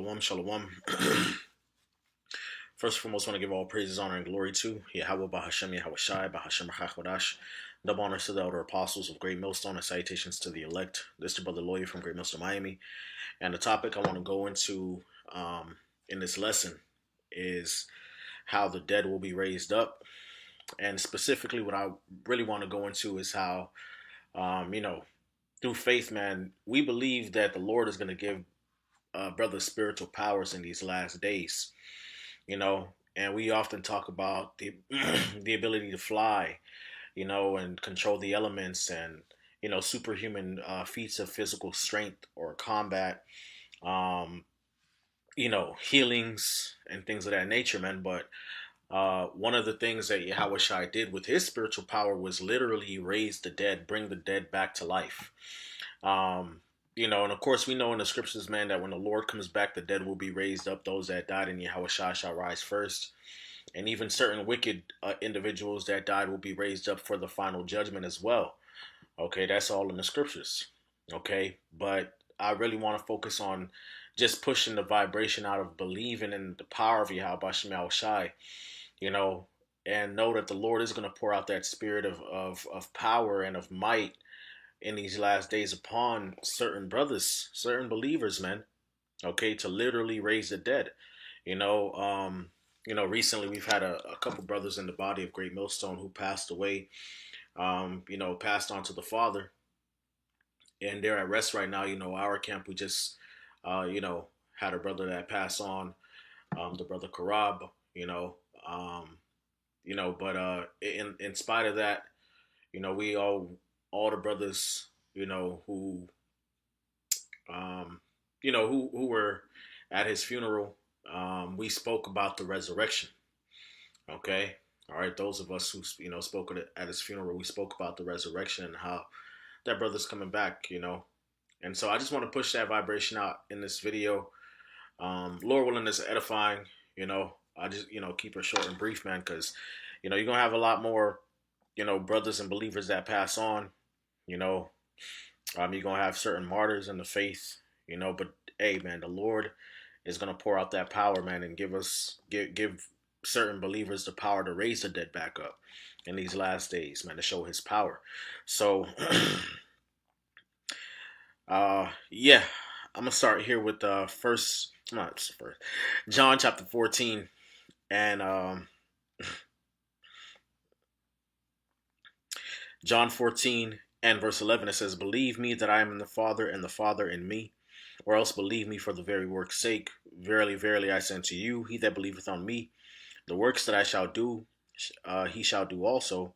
Shalom, shalom. First and foremost, I want to give all praises, honor, and glory to Yahweh Bahashem, Yahweh Shai, Bahashem Rachakodash. Double honors to the elder apostles of Great Millstone and salutations to the elect. This is Brother Lawyer from Great Millstone, Miami. And the topic I want to go into in this lesson is how the dead will be raised up. And specifically, what I really want to go into is how, through faith, man, we believe that the Lord is going to give brothers spiritual powers in these last days. And we often talk about the the ability to fly, and control the elements and superhuman feats of physical strength or combat, um, healings and things of that nature, man. But one of the things that Yahweh Shai did with his spiritual power was literally raise the dead, bring the dead back to life. And of course we know in the scriptures, man, that when the Lord comes back, the dead will be raised up. Those that died in Yahweh Shai shall rise first. And even certain wicked individuals that died will be raised up for the final judgment as well. Okay, that's all in the scriptures. Okay, but I really want to focus on just pushing the vibration out of believing in the power of Yahweh Shai, and know that the Lord is going to pour out that spirit of power and of might in these last days upon certain brothers, certain believers, man. Okay, to literally raise the dead. You know, um, recently we've had a couple brothers in the body of Great Millstone who passed away. Passed on to the Father, and they're at rest right now. Our camp, we just, uh, you know, had a brother that passed on, the brother Karab. You know, um, but in spite of that, we all the brothers, um, who were at his funeral, we spoke about the resurrection. Okay, all right. Those of us who spoke at his funeral, we spoke about the resurrection and how that brother's coming back. And so I just want to push that vibration out in this video. Lord willing, is edifying. I just keep it short and brief, man, because you're gonna have a lot more brothers and believers that pass on. You know, you're gonna have certain martyrs in the faith. But hey, man, the Lord is gonna pour out that power, man, and give certain believers the power to raise the dead back up in these last days, man, to show His power. So, yeah, I'm gonna start here with first, not first, John chapter 14, and John 14 and verse 11. It says, "Believe me that I am in the Father, and the Father in me, or else believe me for the very work's sake. Verily, verily, I say unto you, he that believeth on me, the works that I shall do, he shall do also,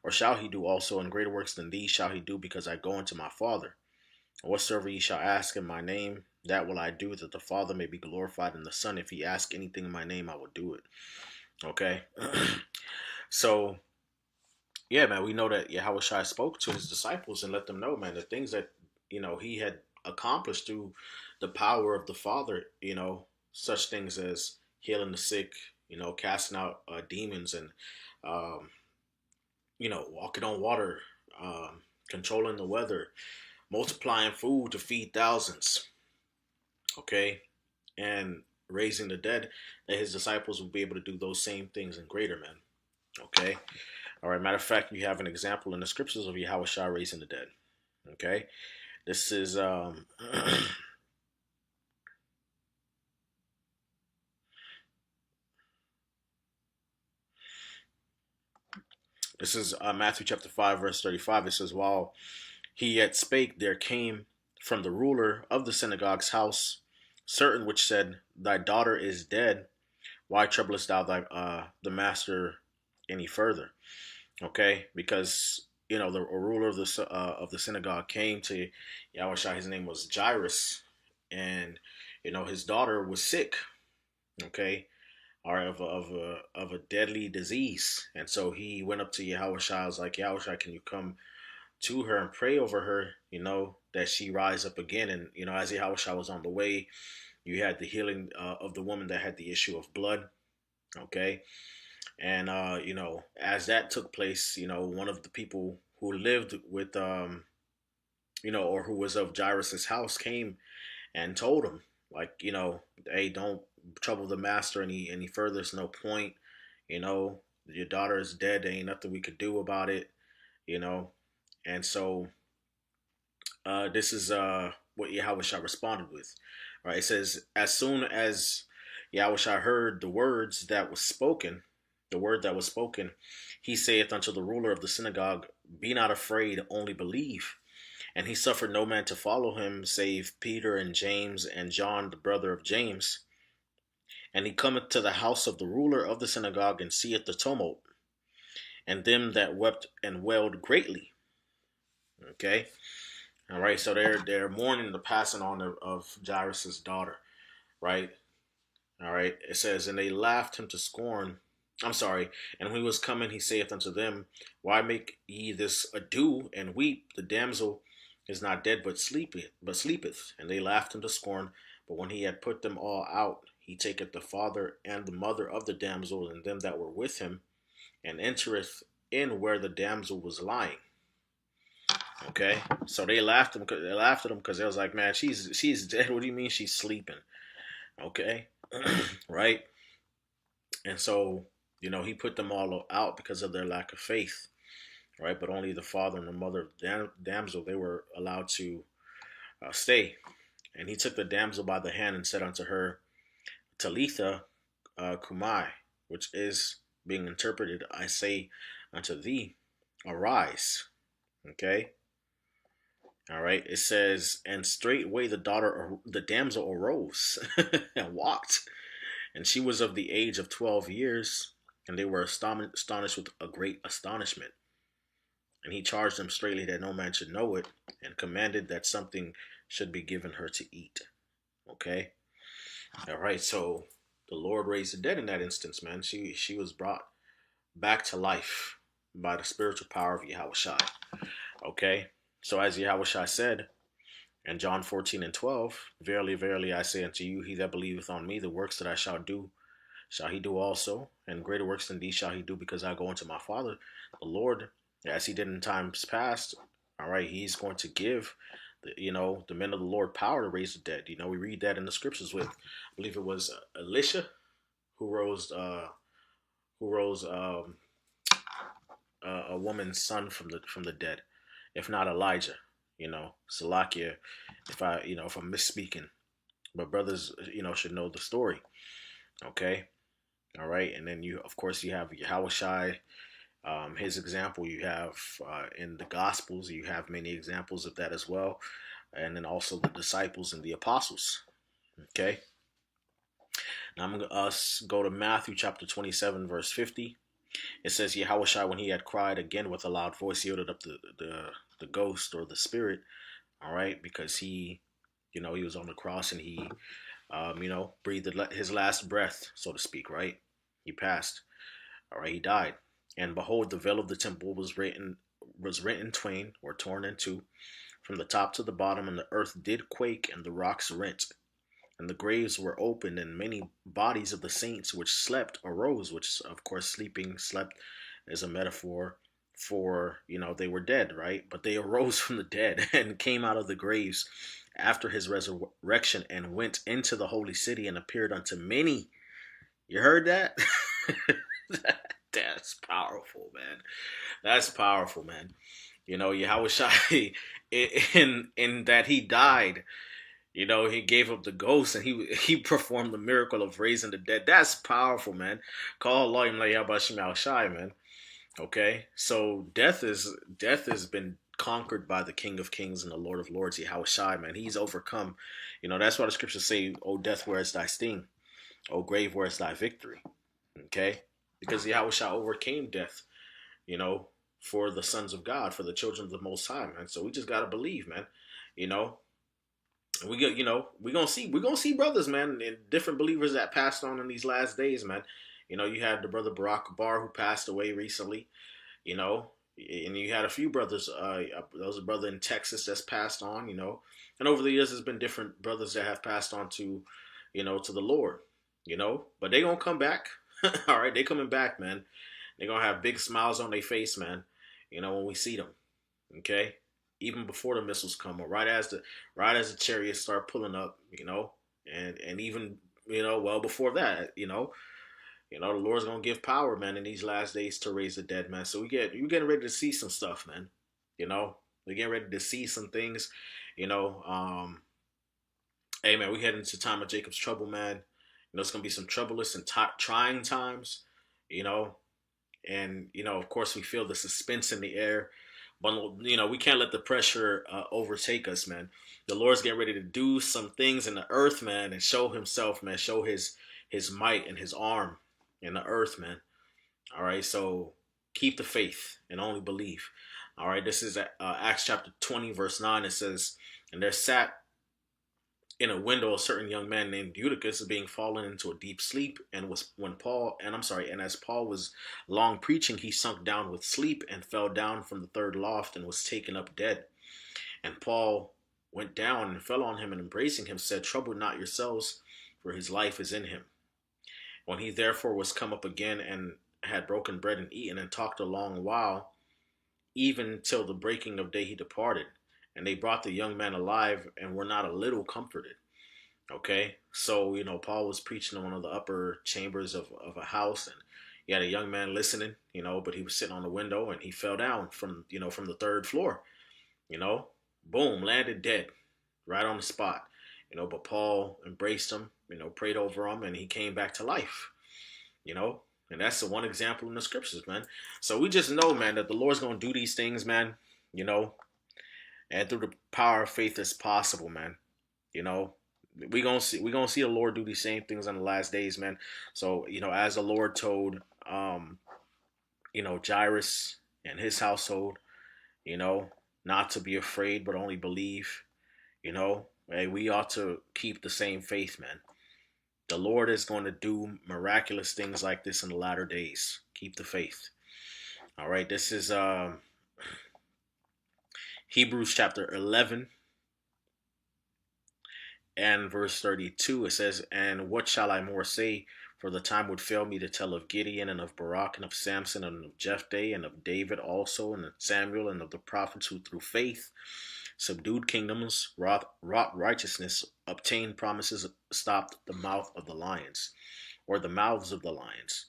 or shall he do also, and greater works than these shall he do, because I go unto my Father. And whatsoever ye shall ask in my name, that will I do, that the Father may be glorified in the Son. If ye ask anything in my name, I will do it." Okay? So, yeah, man, we know that Yahweh Shai spoke to his disciples and let them know, man, the things that, he had accomplished through the power of the Father, such things as healing the sick, casting out demons, and, um, walking on water, controlling the weather, multiplying food to feed thousands, okay, and raising the dead, that his disciples will be able to do those same things and greater, man. Okay. All right. Matter of fact, we have an example in the scriptures of Yahweh Shah raising the dead. Okay. This is this is Matthew chapter 5 verse 35. It says, "While he yet spake, there came from the ruler of the synagogue's house certain which said, Thy daughter is dead. Why troublest thou the master any further?" Okay, because the ruler of the synagogue came to Yahushua. His name was Jairus, and his daughter was sick. Okay, or of a deadly disease, and so he went up to Yahushua. I was like, Yahushua, can you come to her and pray over her? That she rise up again. And as Yahushua was on the way, you had the healing of the woman that had the issue of blood. Okay, and as that took place, one of the people who lived with or who was of Jairus's house came and told him. like, hey, don't trouble the master any further. There's no point. You know, your daughter is dead. There ain't nothing we could do about it. You know, and so this is what Yahushua responded with. Right? It says, as soon as Yahushua heard the words that was spoken, the word that was spoken, he saith unto the ruler of the synagogue, be not afraid, only believe. And he suffered no man to follow him, save Peter and James and John, the brother of James. And he cometh to the house of the ruler of the synagogue, and seeth the tumult, and them that wept and wailed greatly. Okay, all right. So they're mourning the passing on of Jairus's daughter, right? All right. It says, and they laughed him to scorn. I'm sorry. And when he was coming, he saith unto them, why make ye this ado and weep? The damsel is not dead, but sleepeth. And they laughed him to scorn. But when he had put them all out, he taketh the father and the mother of the damsel and them that were with him, and entereth in where the damsel was lying. Okay, so they laughed at him because they was like, man, she's dead. What do you mean she's sleeping? Okay, right. And so, he put them all out because of their lack of faith, right? But only the father and the mother of the damsel, they were allowed to stay. And he took the damsel by the hand and said unto her, Talitha Kumai, which is being interpreted, I say unto thee, arise. Okay. All right. It says, and straightway the damsel arose and walked, and she was of the age of 12 years, and they were astonished with a great astonishment. And he charged them straightly that no man should know it, and commanded that something should be given her to eat. Okay. All right. So the Lord raised the dead in that instance, man. She was brought back to life by the spiritual power of Yahushua. Okay. So as Yahushua said in John 14:12, verily, verily, I say unto you, he that believeth on me, the works that I shall do, shall he do also, and greater works than these shall he do, because I go unto my Father. The Lord, as he did in times past, all right, he's going to give the men of the Lord power to raise the dead. We read that in the scriptures with, I believe it was Elisha who rose a woman's son from the dead, if not Elijah. Salakia, if I'm misspeaking, but brothers, should know the story. Okay, all right, and then of course, you have Yahushai, his example. You have in the Gospels, you have many examples of that as well, and then also the disciples and the apostles. Okay, now I'm gonna go to Matthew chapter 27, verse 50. It says, Yahushua, when he had cried again with a loud voice, yielded up the ghost or the spirit, all right, because he was on the cross and he, breathed his last breath, so to speak, right? He passed, all right, he died. And behold, the veil of the temple was rent in twain, or torn in two, from the top to the bottom, and the earth did quake, and the rocks rent. And the graves were opened, and many bodies of the saints which slept arose, which, of course, slept is a metaphor for, they were dead, right? But they arose from the dead and came out of the graves after his resurrection and went into the holy city and appeared unto many. You heard that? That's powerful, man. That's powerful, man. Yahushua, in that he died, he gave up the ghost and he performed the miracle of raising the dead. That's powerful, man. Call Allah man. Okay, so death has been conquered by the King of Kings and the Lord of Lords, Yahushua, man. He's overcome. That's why the scriptures say, "O death, where is thy sting? O grave, where is thy victory?" Okay, because Yahushua overcame death. For the sons of God, for the children of the Most High, man. So we just gotta believe, man. We're gonna see brothers, man, and different believers that passed on in these last days, man. You had the brother Barack Bar who passed away recently, and you had a few brothers. There was a brother in Texas that's passed on, and over the years there's been different brothers that have passed on to the Lord, but they gonna come back. All right, they coming back, man. They're gonna have big smiles on their face, man, when we see them. Okay, even before the missiles come, or right as the chariots start pulling up, and even well before that, the Lord's gonna give power, man, in these last days to raise the dead, man. So you're getting ready to see some stuff, man. We're getting ready to see some things. You know, hey, man, we head into time of Jacob's trouble, man. It's gonna be some troublous and trying times. You know, and of course, we feel the suspense in the air, but we can't let the pressure overtake us, man. The Lord's getting ready to do some things in the earth, man, and show Himself, man, show His might and His arm in the earth, man. All right, so keep the faith and only believe. All right, this is Acts chapter 20, verse 9. It says, "And there sat in a window a certain young man named Eutychus, being fallen into a deep sleep, and as Paul was long preaching, he sunk down with sleep and fell down from the third loft and was taken up dead. And Paul went down and fell on him, and embracing him said, Trouble not yourselves, for his life is in him. When he therefore was come up again and had broken bread and eaten and talked a long while, even till the breaking of day he departed. And they brought the young man alive and were not a little comforted." Okay, so Paul was preaching in one of the upper chambers of a house, and he had a young man listening, but he was sitting on the window and he fell down from the third floor, you know, boom, landed dead right on the spot, but Paul embraced him, prayed over him, and he came back to life, you know, and that's the one example in the scriptures, man. So we just know, man, that the Lord's gonna do these things, man, and through the power of faith as possible, man. You know, we gonna see the Lord do these same things on the last days, man. So as the Lord told Jairus and his household, you know, not to be afraid but only believe. Hey, we ought to keep the same faith, man. The Lord is going to do miraculous things like this in the latter days. Keep the faith. All right, this is Hebrews chapter 11 and verse 32. It says, "And what shall I more say? For the time would fail me to tell of Gideon and of Barak and of Samson and of Jephthah and of David also and of Samuel and of the prophets who through faith subdued kingdoms, wrought righteousness, obtained promises, stopped the mouth of the lions, or the mouths of the lions,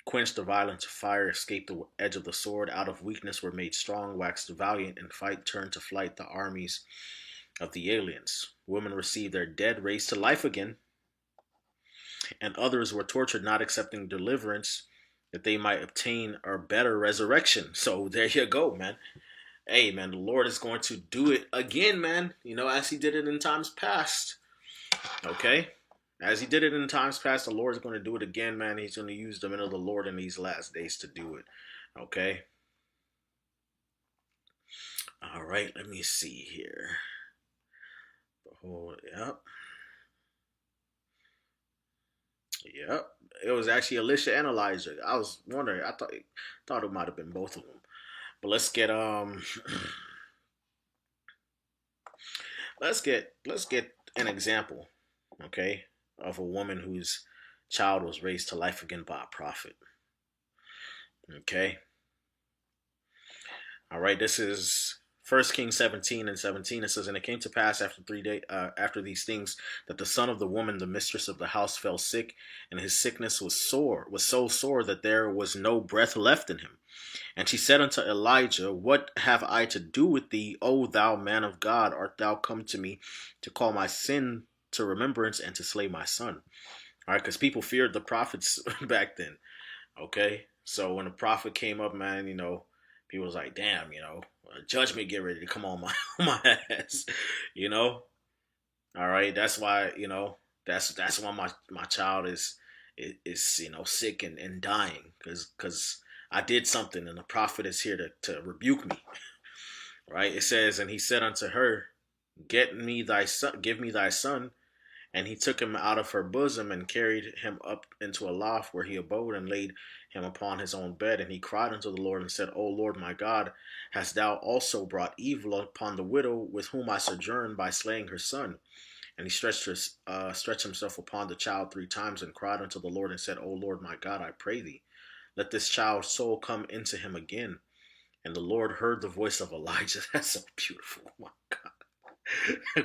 quenched the violence of fire, escaped the edge of the sword, out of weakness were made strong, waxed valiant, in fight turned to flight the armies of the aliens. Women received their dead raised to life again, and others were tortured, not accepting deliverance, that they might obtain a better resurrection." So there you go, man. Hey, man, the Lord is going to do it again, man. As He did it in times past. Okay? As He did it in times past, the Lord is going to do it again, man. He's going to use the men of the Lord in these last days to do it. Okay? All right, let me see here. Yep. Yep. It was actually Elisha and Elijah. I was wondering. I thought it might have been both of them. But let's get an example, okay, of a woman whose child was raised to life again by a prophet. Okay. All right. This is 1 Kings 17 and 17. It says, "And it came to pass after 3 days, after these things, that the son of the woman, the mistress of the house, fell sick, and his sickness was so sore that there was no breath left in him. And she said unto Elijah, What have I to do with thee, O thou man of God? Art thou come to me to call my sin to remembrance and to slay my son?" All right, because people feared the prophets back then. Okay, so when the prophet came up, man, people was like, "Damn, judgment get ready to come on my my ass," you know. All right, that's why that's why my child is sick and dying because I did something, and the prophet is here to rebuke me. Right? It says, "And he said unto her, Get me thy son, give me thy son. And he took him out of her bosom and carried him up into a loft where he abode and laid him upon his own bed. And he cried unto the Lord and said, O Lord my God, hast thou also brought evil upon the widow with whom I sojourn by slaying her son? And he stretched himself upon the child 3 times and cried unto the Lord and said, O Lord my God, I pray thee, let this child's soul come into him again. And the Lord heard the voice of Elijah." That's so beautiful. Oh my God.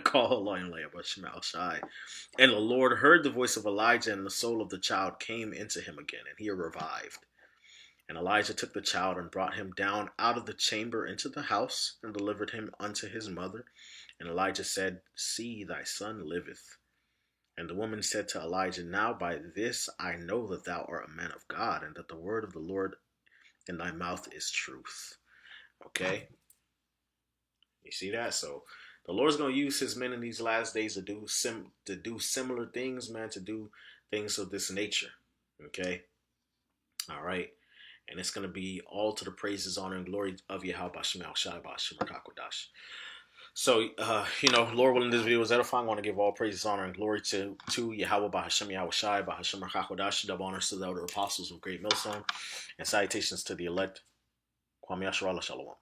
Call but Shemel Shai. And the Lord heard the voice of Elijah, and the soul of the child came into him again, and he revived. And Elijah took the child and brought him down out of the chamber into the house, and delivered him unto his mother. And Elijah said, See, thy son liveth. And the woman said to Elijah, Now by this I know that thou art a man of God, and that the word of the Lord in thy mouth is truth. Okay? You see that? So the Lord's gonna use his men in these last days to do similar things, man, to do things of this nature. Okay? All right. And it's gonna be all to the praises, honor, and glory of Yahweh Bashim Al Shai Bashim Rakakwadash. So, Lord willing, this video was edifying. I want to give all praises, honor, and glory to Yahweh, Bahasham Yahweh Shai, Bahasham Rakakwadash, double honors to the elder apostles of Great Millstone, and salutations to the elect. Kwame Yasharallah Shalom.